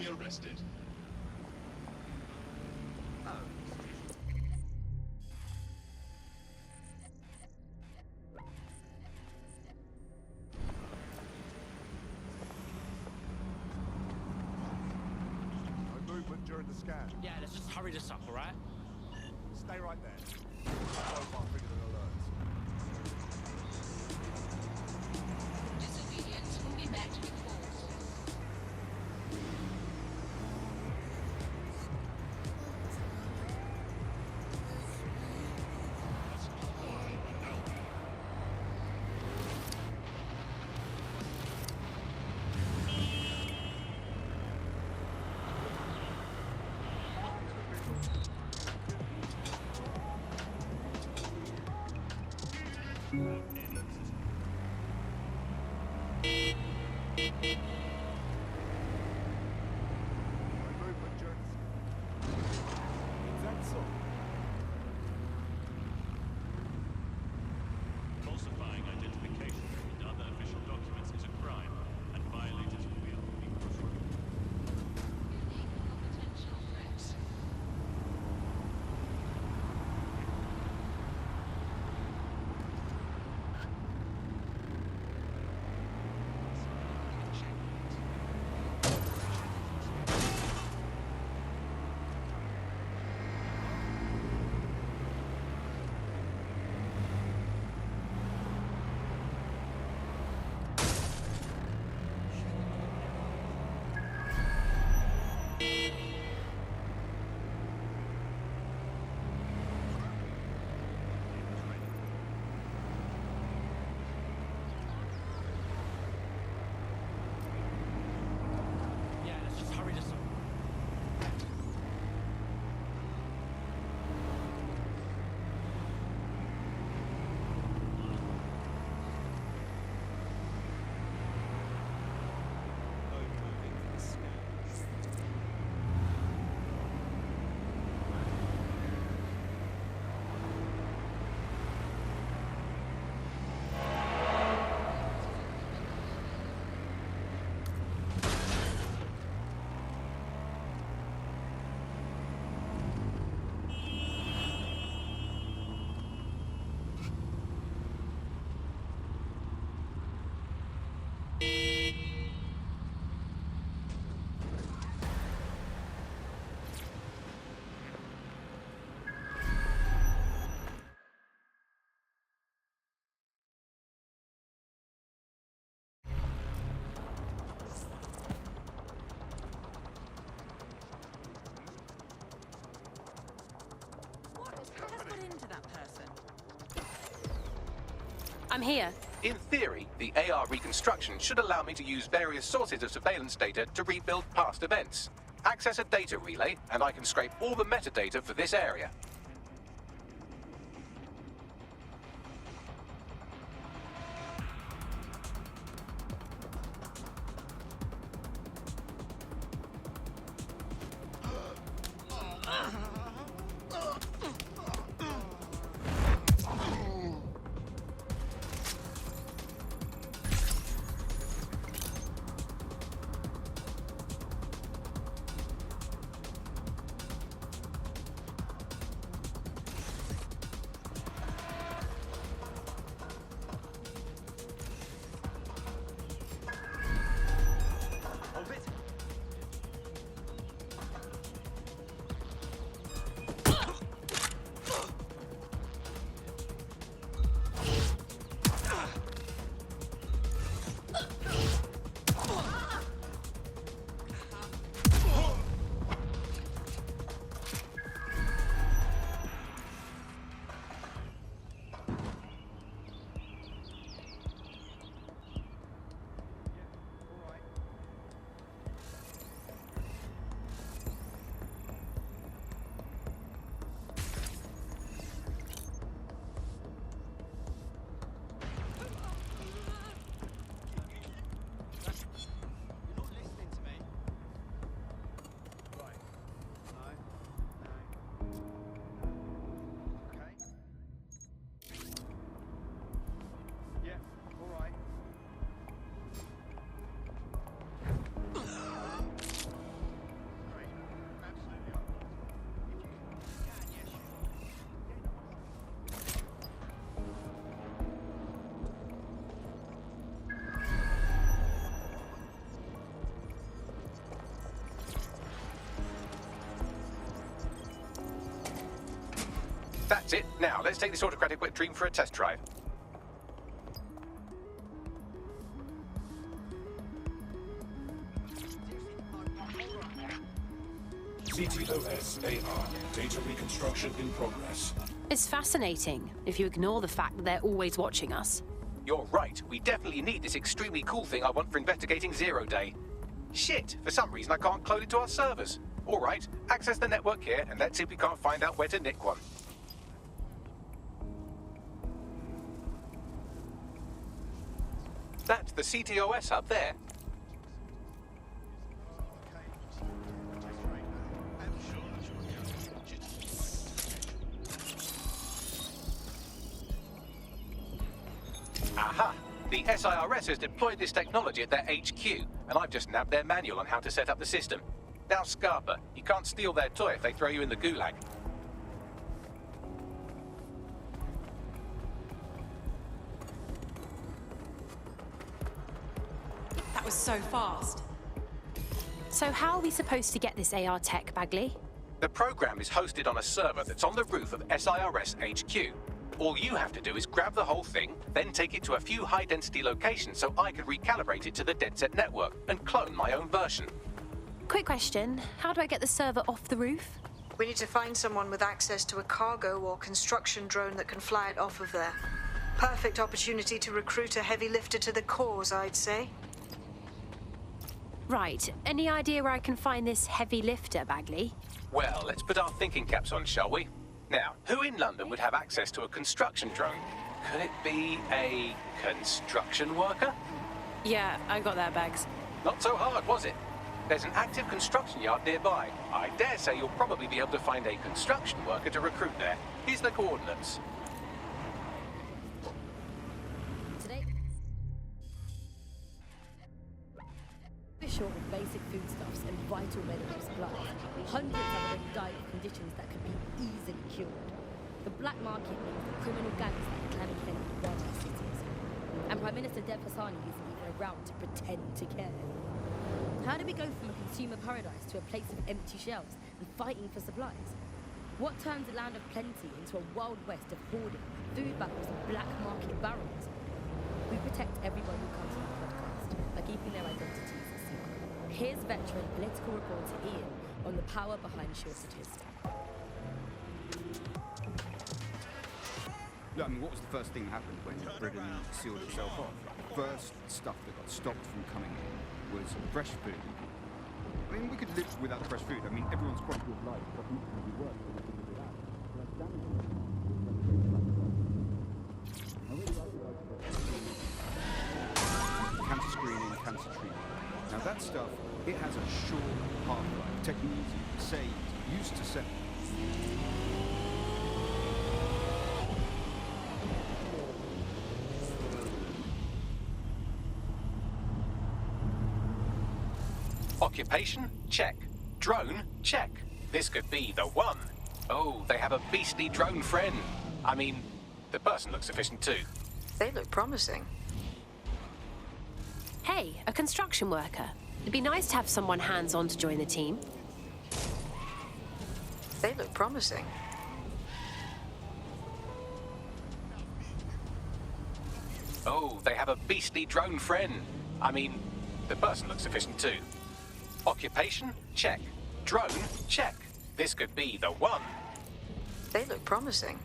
me arrested. No movement during the scan. Yeah, let's just hurry this up, alright? Stay right there. Mobile figured an alert. Disobedience will be met with force. No movement during the scan. Is that so? Falsifying identification and other official documents is a crime, and violators will be prosecuted. Potential threats. Yeah, let's just hurry this up. No moving for the scan. What has got into that person? I'm here. In theory, the AR reconstruction should allow me to use various sources of surveillance data to rebuild past events. Access a data relay, and I can scrape all the metadata for this area. That's it. Now, let's take this autocratic wet dream for a test drive. CTOS AR. Data reconstruction in progress. It's fascinating, if you ignore the fact that they're always watching us. You're right. We definitely need this extremely cool thing I want for investigating Zero Day. Shit, for some reason I can't clone it to our servers. All right, access the network here and let's see if we can't find out where to nick one. That's the CTOS up there. Aha! The SIRS has deployed this technology at their HQ, and I've just nabbed their manual on how to set up the system. Now, Scarpa, you can't steal their toy if they throw you in the gulag. That was so fast. So how are we supposed to get this AR tech, Bagley? The program is hosted on a server that's on the roof of SIRS HQ. All you have to do is grab the whole thing, then take it to a few high-density locations so I can recalibrate it to the DedSet network and clone my own version. Quick question, how do I get the server off the roof? We need to find someone with access to a cargo or construction drone that can fly it off of there. Perfect opportunity to recruit a heavy lifter to the cause, I'd say. Right, any idea where I can find this heavy lifter, Bagley? Well, let's put our thinking caps on, shall we? Now, who in London would have access to a construction drone? Could it be a construction worker? Yeah, I got that, Bags. Not so hard, was it? There's an active construction yard nearby. I dare say you'll probably be able to find a construction worker to recruit there. Here's the coordinates. Today, we're short of basic foodstuffs and vital medical supplies. Hundreds have already died of conditions that could be easily cured. The black market means that criminal gangs like Clan run our cities. And Prime Minister Ethani isn't even around to pretend to care. How do we go from a consumer paradise to a place of empty shelves and fighting for supplies? What turns a land of plenty into a wild west of hoarding, food battles and black market barons? We protect everyone who comes on the podcast by keeping their identities a secret. Here's veteran political reporter Ian on the power behind shortages. Look, I mean, what was the first thing that happened when Britain sealed itself off? First stuff that got stopped from coming in was fresh food. I mean, we could live without fresh food. I mean, everyone's quality of life doesn't really work when we live without. Cancer screening, cancer treatment. Now that stuff, it has a short half-life. Technology, saved, used to set. Occupation? Check. Drone? Check. This could be the one. Oh, they have a beastly drone friend. I mean, the person looks efficient too. They look promising. Hey, a construction worker. It'd be nice to have someone hands-on to join the team. They look promising. Oh, they have a beastly drone friend. I mean, the person looks efficient too. Occupation? Check. Drone? Check. This could be the one. They look promising.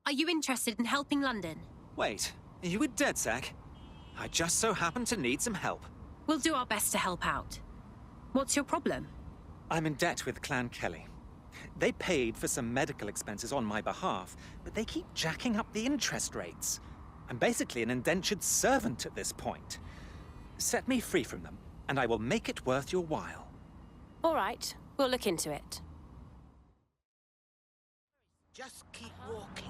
Are you interested in helping London? Wait, are you a dead sack? I just so happen to need some help. We'll do our best to help out. What's your problem? I'm in debt with Clan Kelly. They paid for some medical expenses on my behalf, but they keep jacking up the interest rates. I'm basically an indentured servant at this point. Set me free from them, and I will make it worth your while. All right, we'll look into it. Just keep walking.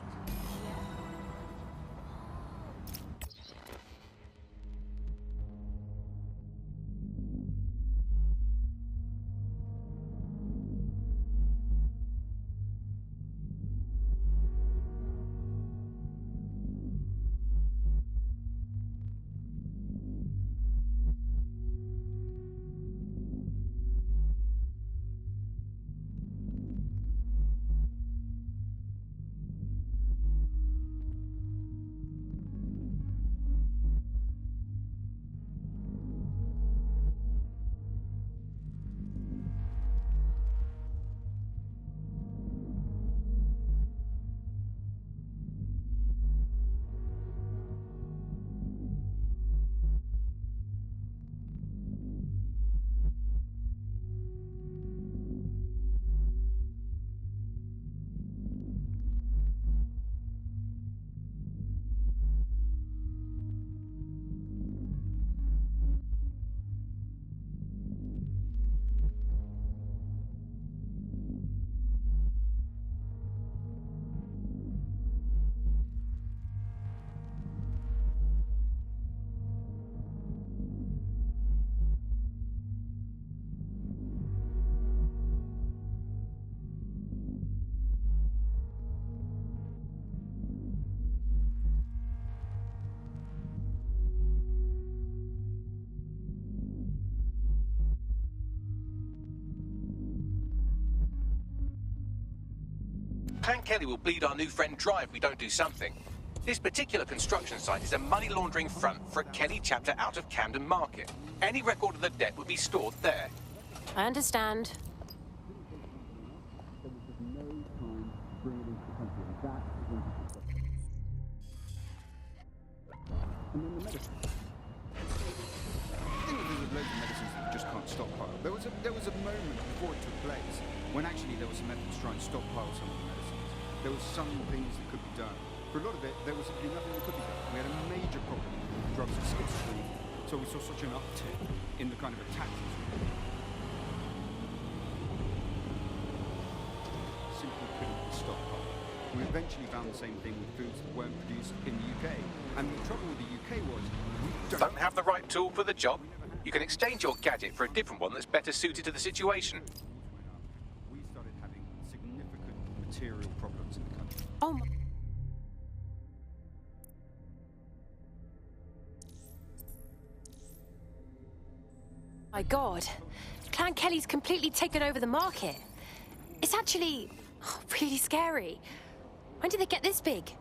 Clan Kelly will bleed our new friend dry if we don't do something. This particular construction site is a money laundering front for a Kelly chapter out of Camden Market. Any record of the debt would be stored there. I understand. Stockpile. There was a moment before it took place when actually there was some effort to try and stockpile some of the medicines. There was some things that could be done. For a lot of it, there was simply nothing that could be done. We had a major problem with drugs and schizophrenia, so we saw such an uptick in the kind of attacks. Simply couldn't be stockpiled. We eventually found the same thing with foods that weren't produced in the UK. And the trouble with the UK was we Don't have the right tool for the job? You can exchange your gadget for a different one that's better suited to the situation. We started having significant material problems in the country. Oh my God. Clan Kelly's completely taken over the market. It's actually really scary. When did they get this big?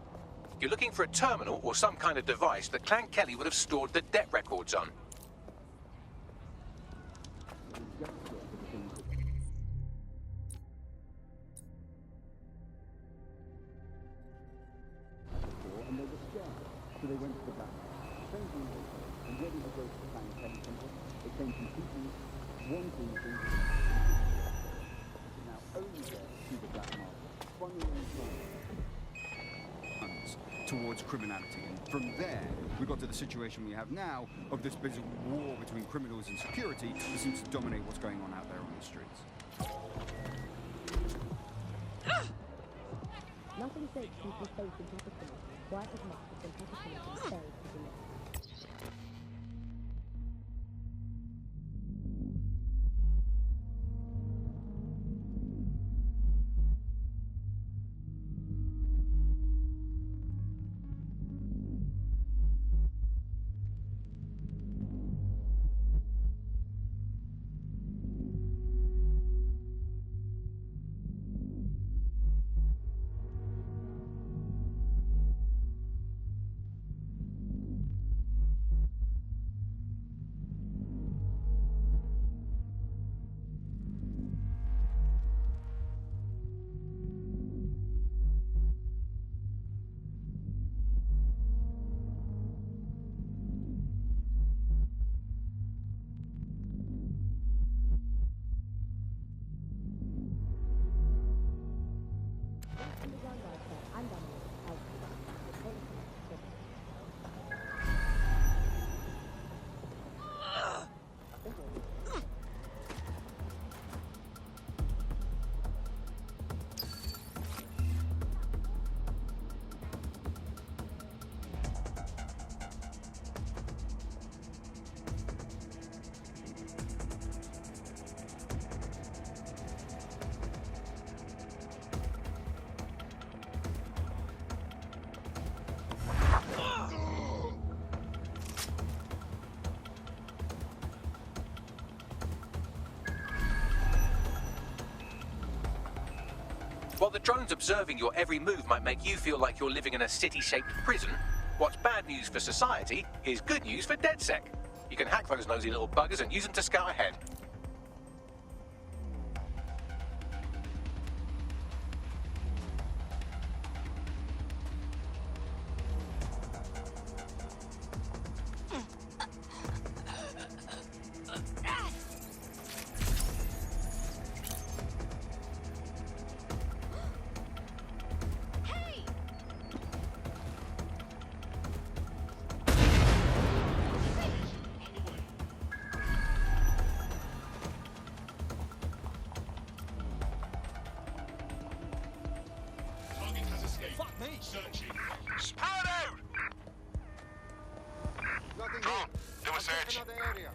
You're looking for a terminal or some kind of device that Clan Kelly would have stored the debt records on. So they went to the back. Same thing and ready to go to the Clan Kelly temple. It came from people wanting things now only there to the black market. Funds towards criminality. And from there, we got to the situation we have now of this bit of war between criminals and security that seems to dominate what's going on out there on the streets. Nothing takes people safe in Pakistan quite as much as when Pakistanis themselves to do it. While the drones observing your every move might make you feel like you're living in a city-shaped prison, what's bad news for society is good news for DedSec. You can hack those nosy little buggers and use them to scout ahead. Searching. Spread out! Nothing Drone, here. do a I'll check search. another area.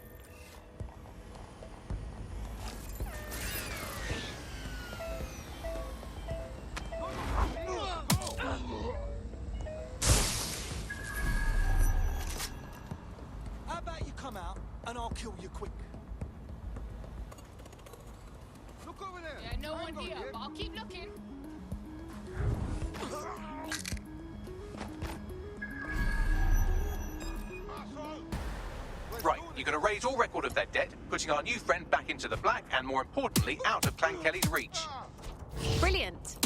How about you come out and I'll kill you quick? Look over there. Yeah, no Hang one on, here, yeah. but I'll keep looking. Right, you're going to raise all record of their debt, putting our new friend back into the black and, more importantly, out of Clan Kelly's reach. Brilliant.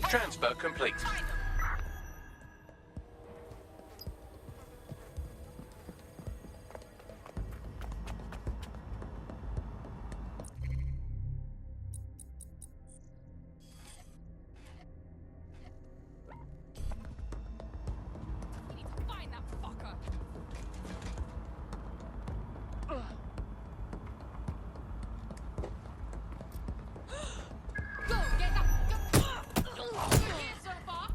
Transfer complete. You need to find that fucker. Go, get that. Go. You're here so far.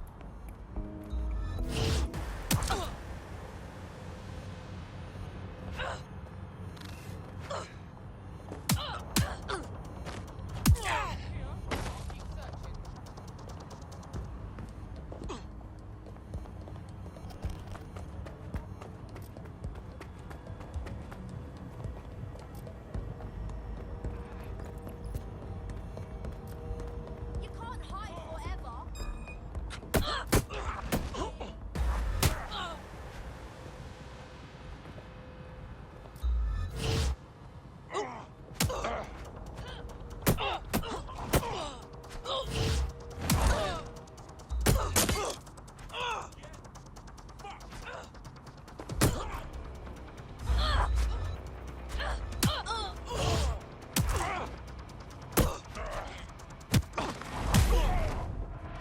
You can't hide forever.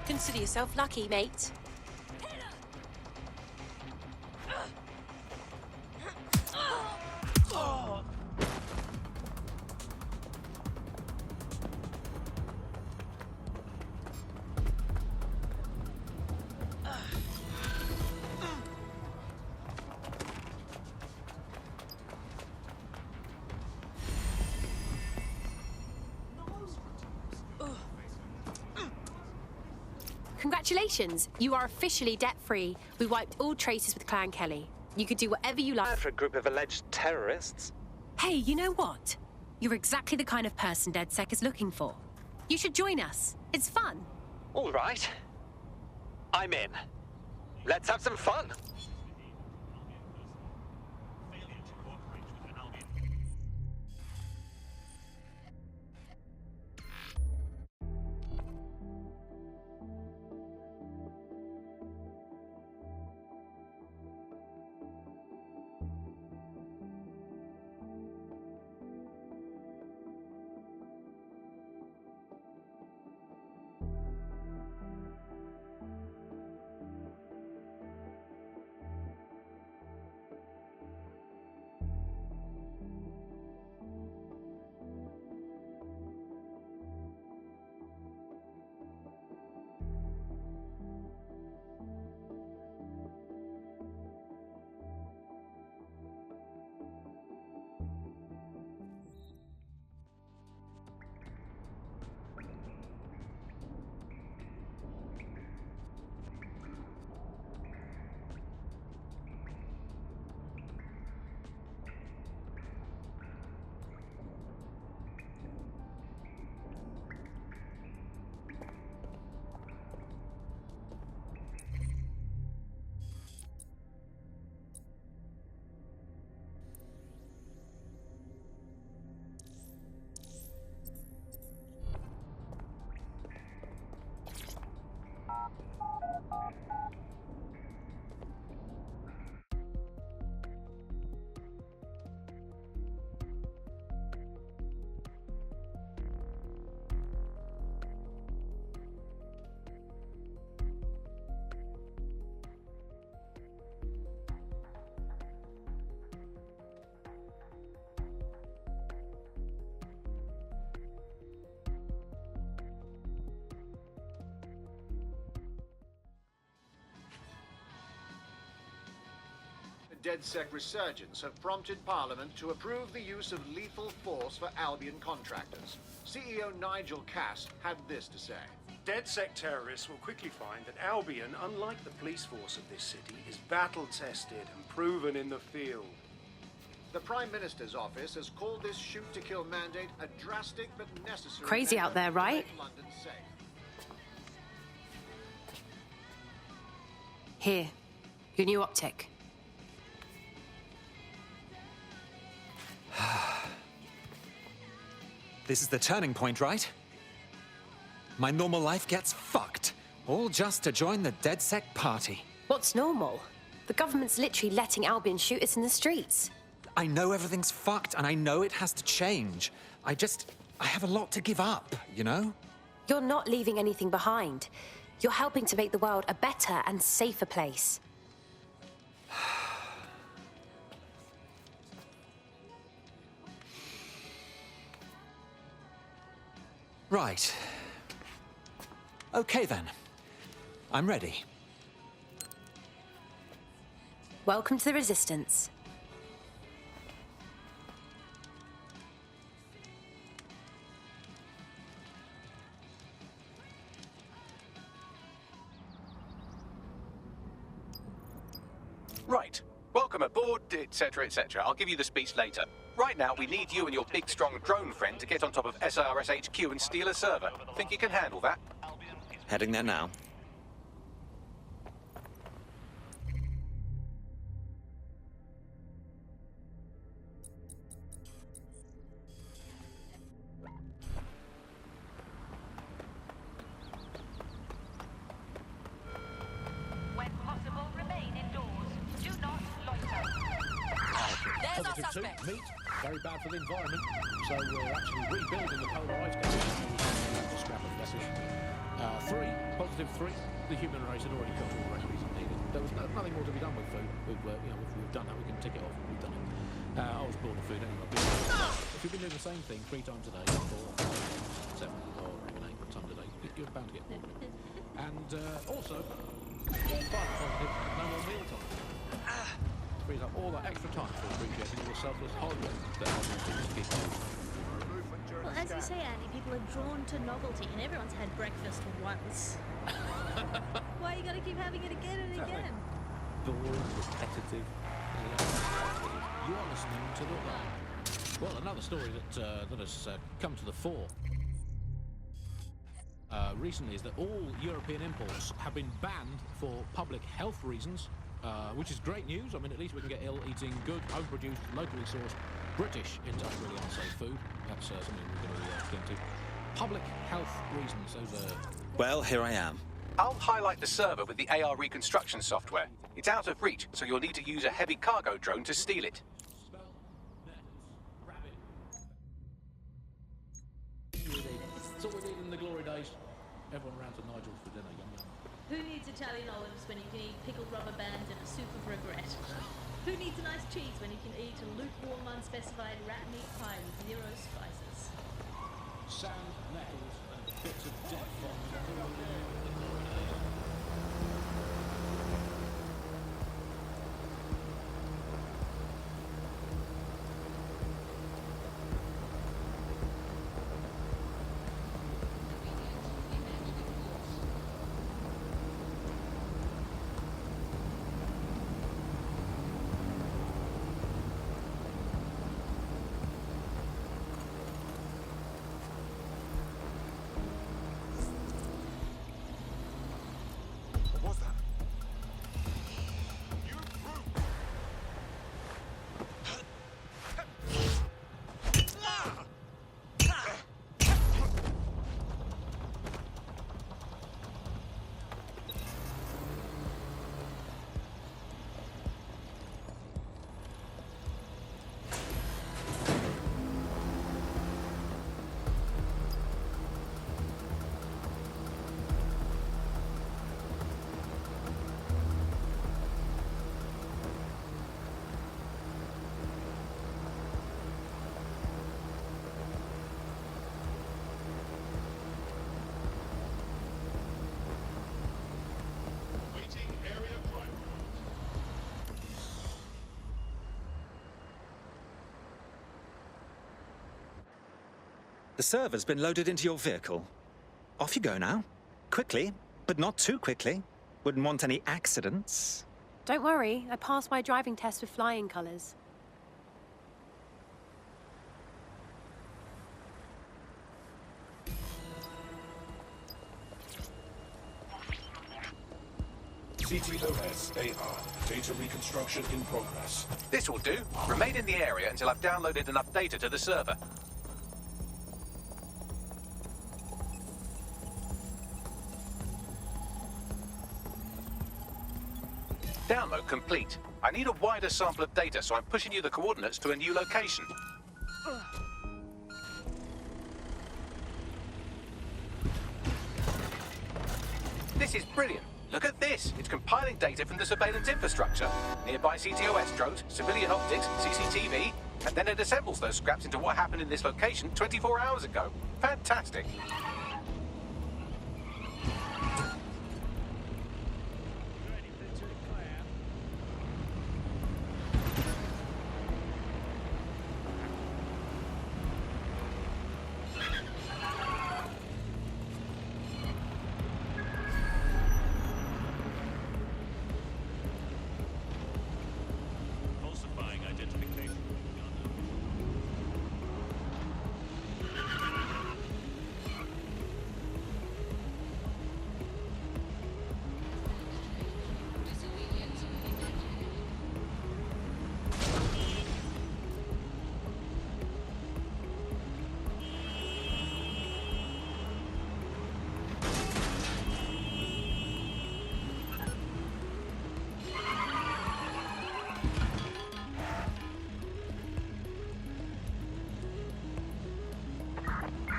Consider yourself lucky, mate. Congratulations, you are officially debt-free. We wiped all traces with Clan Kelly. You could do whatever you like. For a group of alleged terrorists. Hey, you know what? You're exactly the kind of person DedSec is looking for. You should join us. It's fun. All right. I'm in. Let's have some fun. DedSec resurgence have prompted Parliament to approve the use of lethal force for Albion contractors. CEO Nigel Cass had this to say. DedSec terrorists will quickly find that Albion, unlike the police force of this city, is battle-tested and proven in the field. The Prime Minister's office has called this shoot-to-kill mandate a drastic but necessary... Crazy out there, right? to make London safe. Here, your new optic. This is the turning point, right? My normal life gets fucked. All just to join the DedSec party. What's normal? The government's literally letting Albion shoot us in the streets. I know everything's fucked, and I know it has to change. I have a lot to give up, you know? You're not leaving anything behind. You're helping to make the world a better and safer place. Right. Okay then. I'm ready. Welcome to the Resistance. Right. Welcome aboard, etc., etc. I'll give you the speech later. Right now, we need you and your big, strong drone friend to get on top of SIRS HQ and steal a server. Think you can handle that? Heading there now. When possible, remain indoors. Do not loiter. There's our Positive 2, suspect. meat, very bad for the environment. So we're actually rebuilding the polar ice caps. To scrap of message. 3, positive 3, the human race had already cooked all the recipes it needed. There was nothing more to be done with food. We've done that, we can tick it off, we've done it. I was bored of food anyway. If you've been doing the same thing 3 times a day, 4, 7, or even 8 times a day, you're bound to get bored. And also, 5 positive, no more meal time. Frees up all that extra time for appreciating all the selfless hard work that Albion teams keep doing. Well, as you say, Andy, people are drawn to novelty, and everyone's had breakfast once. Why you gotta keep having it again and again? Boring, repetitive. You are listening to the... Well, another story that has come to the fore recently is that all European imports have been banned for public health reasons, which is great news. I mean, at least we can get eating good, home-produced, locally sourced, British into really unsafe food. That's something we're going to look into. Public health reasons, those are... Well, here I am. I'll highlight the server with the AR reconstruction software. It's out of reach, so you'll need to use a heavy cargo drone to steal it. It's all we need in the glory days. Everyone around to Nigel for dinner, yum yum. Who needs Italian olives when you can eat pickled rubber bands and a soup of regret? Who needs a nice cheese when you can eat a lukewarm, unspecified rat meat pie with 0 spices? Sand, metals, and bits of death bombs. The server's been loaded into your vehicle. Off you go now. Quickly, but not too quickly. Wouldn't want any accidents. Don't worry, I passed my driving test with flying colours. CTOS AR. Data reconstruction in progress. This will do. Remain in the area until I've downloaded enough data to the server. Download complete. I need a wider sample of data, so I'm pushing you the coordinates to a new location. This is brilliant. Look at this. It's compiling data from the surveillance infrastructure. Nearby CTOS drones, civilian optics, CCTV, and then it assembles those scraps into what happened in this location 24 hours ago. Fantastic. Falsifying identification.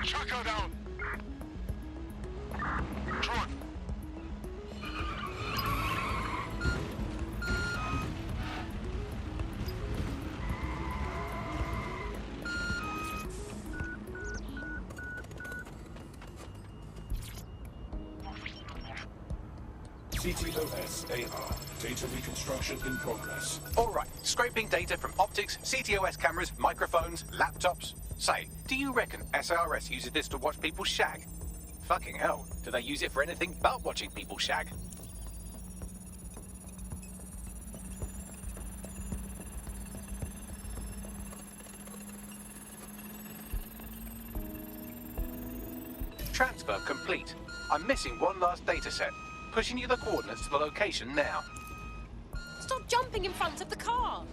Tracker down. Drone. CTOS AR. Data reconstruction in progress. All right, scraping data from optics, CTOS cameras, microphones, laptops. Say, do you reckon SRS uses this to watch people shag? Fucking hell, do they use it for anything but watching people shag? Transfer complete. I'm missing one last data set. Pushing you the coordinates to the location now. Stop jumping in front of the car!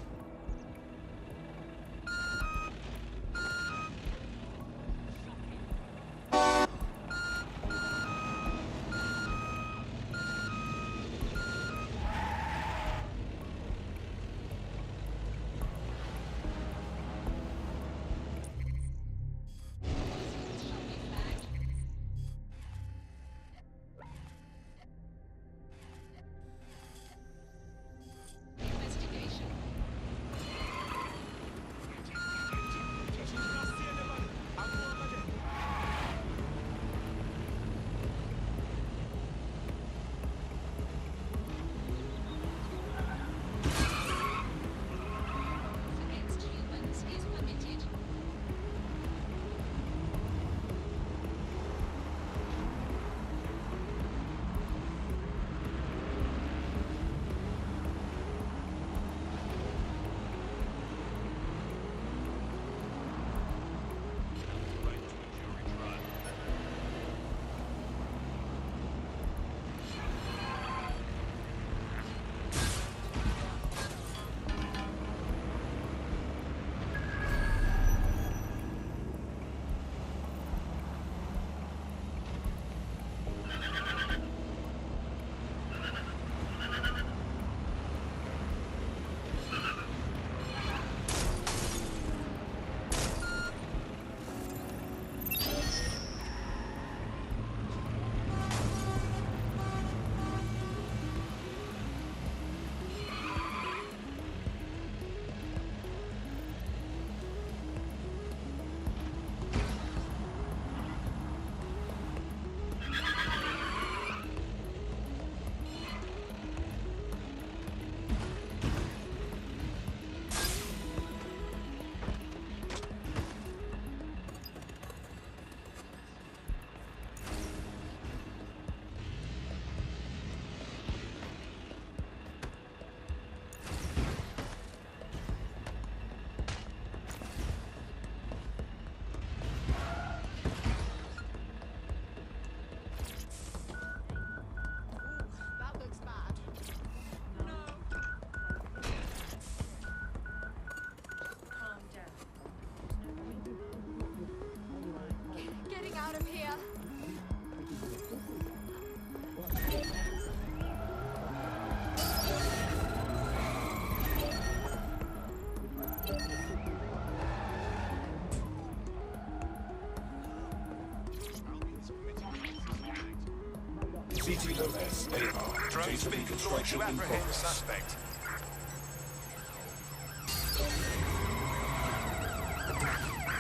CTOS AR. Data reconstruction in progress.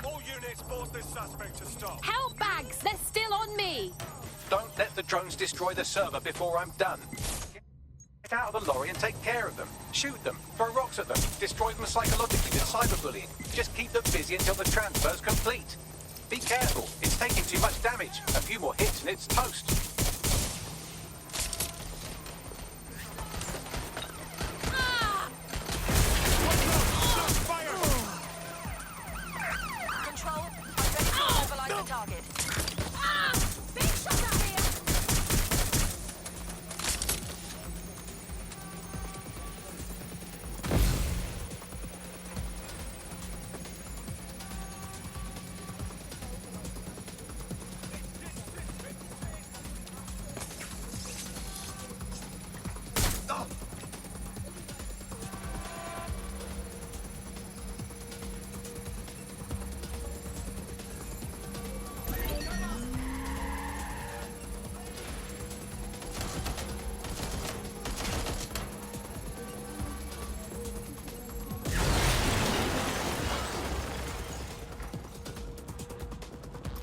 All units force this suspect to stop. Help bags! They're still on me! Don't let the drones destroy the server before I'm done. Get out of the lorry and take care of them. Shoot them, throw rocks at them, destroy them psychologically with cyberbullying. Just keep them busy until the transfer's complete. Be careful, it's taking too much damage. A few more hits and it's toast. Control, I'm ready to mobilize the target. Big shot out here!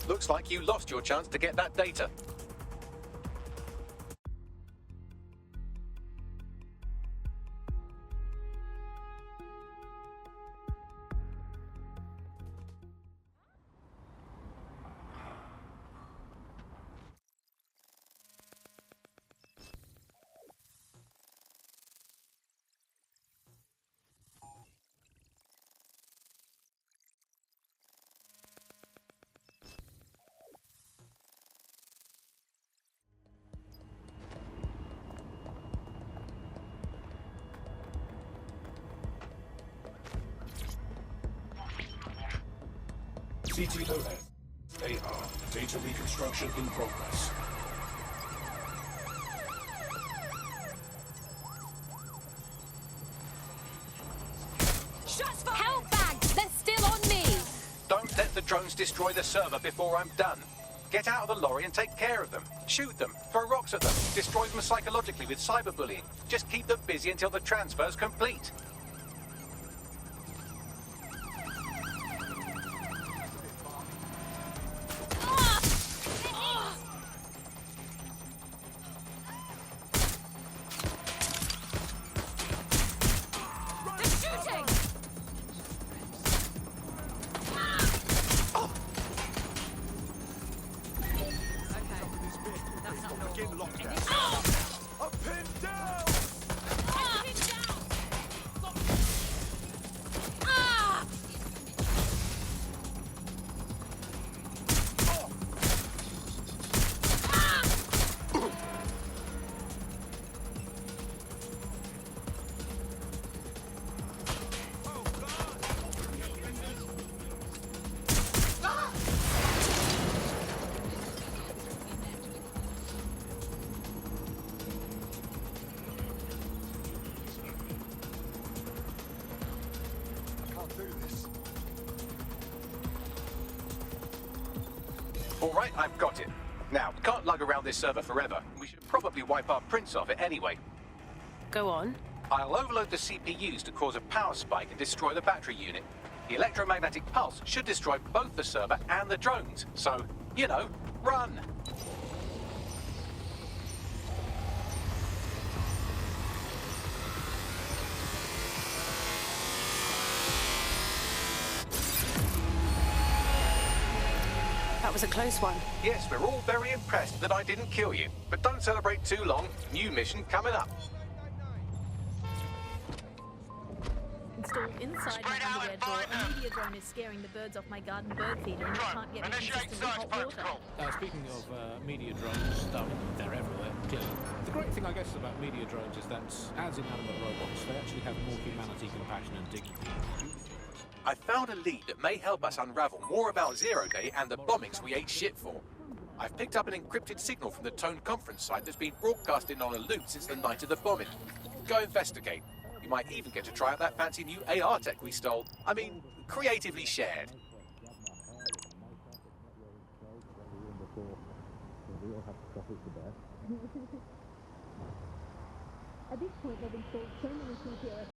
Looks like you lost your chance to get that data. CTOS AR. Data reconstruction in progress. Shots fired! Help bags! They're still on me! Don't let the drones destroy the server before I'm done. Get out of the lorry and take care of them. Shoot them, throw rocks at them, destroy them psychologically with cyberbullying. Just keep them busy until the transfer's complete. All right, I've got it. Now, we can't lug around this server forever. We should probably wipe our prints off it anyway. Go on. I'll overload the CPUs to cause a power spike and destroy the battery unit. The electromagnetic pulse should destroy both the server and the drones. So, you know, run! That was a close one. Yes, we're all very impressed that I didn't kill you. But don't celebrate too long. New mission coming up. Installed inside my underwear drawer, a media drone is scaring the birds off my garden bird feeder and I can't get me consistently hot water. Speaking of media drones, they're everywhere, clearly. The great thing, I guess, about media drones is that, as inanimate robots, they actually have more humanity, compassion, and dignity. I found a lead that may help us unravel more about Zero Day and the bombings we ate shit for. I've picked up an encrypted signal from the Tone conference site that's been broadcasting on a loop since the night of the bombing. Go investigate. You might even get to try out that fancy new AR tech we stole. I mean, creatively shared. We all have to pushed to death. At this point, they've installed so many CPRS